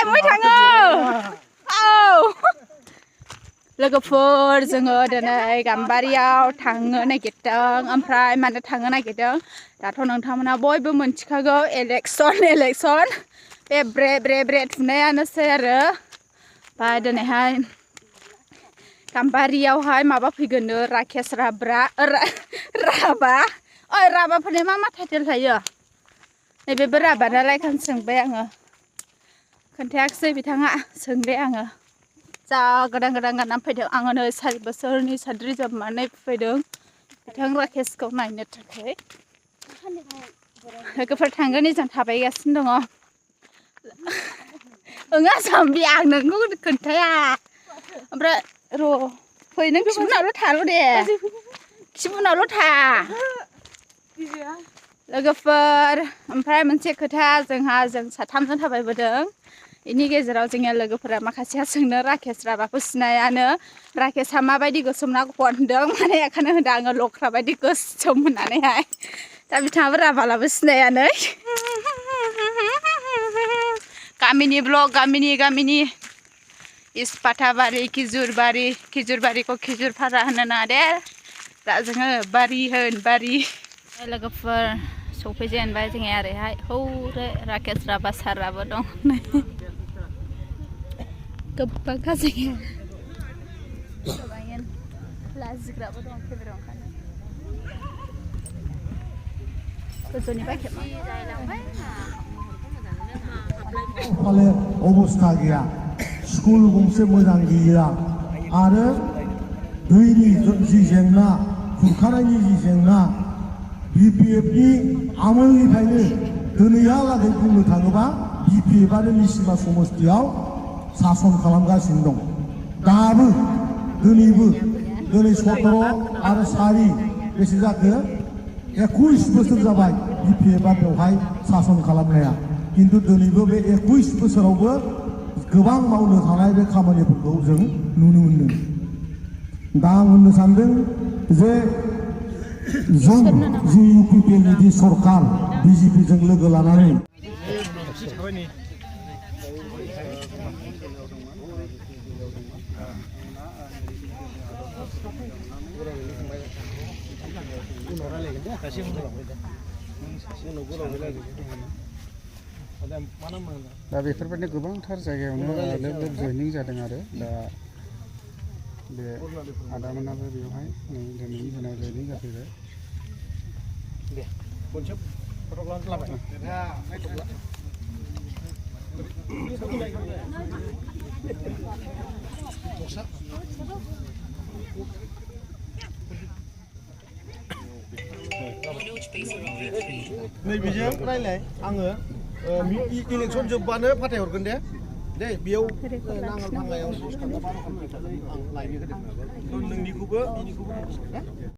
mới thằng लोगोफोर जोङो दिनै गाम्बारियाव थांनो नागिरदों ओमफ्राय मानो थांनो नागिरदों दाथ' नोंथांमोना बयबो मोनथिखागौ इलेक्सन बे ब्रे थुनायानोसै आरो ओमफ्राय दिनैहाय गाम्बारियावहाय माबा फैगोन राकेश राभाफोरनि मा टाइटेल थायो नैबेबो राभा नालाय सोंबाय आङो खोन्थायाखिसै बिथाङा सोंबाय आङो जा गोदान गाननानै फैदों आङो नै 4 बोसोरनि साद्रि जोमनानै फैदों बिथां राकेशखौ नायनो थाखाय लोगोफोर थांगोन जों थाबायगासिनो दङ ओङा जाम्बि आं नोंखौ खोन्थाया ओमफ्राय र' फै नों खिबुनावल' थाल' दे खिबुनावल' था लोगोफोर ओमफ्राय मोनसे खोथा जों साथामजों थाबायबोदों बेनि गेजेराव जोंनि लोगोफोरा माखासेया सोंनो राकेश राभाखौ सिनायानो राकेशआ माबायदि गोसोम ना होनदों माने बेखौनो होनदों आङो लख्रा बायदि गोसोम होननानैहाय दा बिथाङाबो राभालाबो सिनायानो गामिनि ब्लग गामिनि इस्पाताबारि खिजुरबारिखौ खिजुरपारा होनो नाङा दे दा जोङो बारि लोगोफोर सफैजेनबाय जोङो ओरैहाय हौरे राकेश राभा साराबो दं गोबां खाजोङो लाजिग्राबो दं केमेरायाव ओंखारनो गोजौनिफ्राय खेबनाय अबस्था गैया स्कुल गंसे मोजां गैया आरो दैनि जि जेंना खुरखानायनि जि जेंना BPFनि आमोलनिफ्रायनो दिनैहालागै बुंनो थाङोबा BPFआनो निसिमा समस्तियाव सासन खालामगासिनो दं दाबो दिनै 17 आरो 4 बेसे जाखो 21 बोसोर जाबाय BPFआ बेवहाय सासन खालामनाया किन्तु दिनैबो बे 21 बोसोरावबो गोबां मावनो थानाय बे खामानिफोरखौ जों नुनो मोनदों दा आं होननो सानदों जे जों जि UPPनि जि सरकार BJPजों लोगो लानानै दा बेफोरबायदि गोबांथार जायगायावनो लोब जयनिं जादों आरो दा बे आदामोनाबो बेवहाय दिनैनि दिनाव जयनिं जाफैबाय नैबेजों रायलाय आङो इलेक्सन जोबबानो फाथायहरगोन दे बेयाव नांगाल भांगायाव 10 थाखा 12 थाखा आं लायनो होदों नोंनिखौबो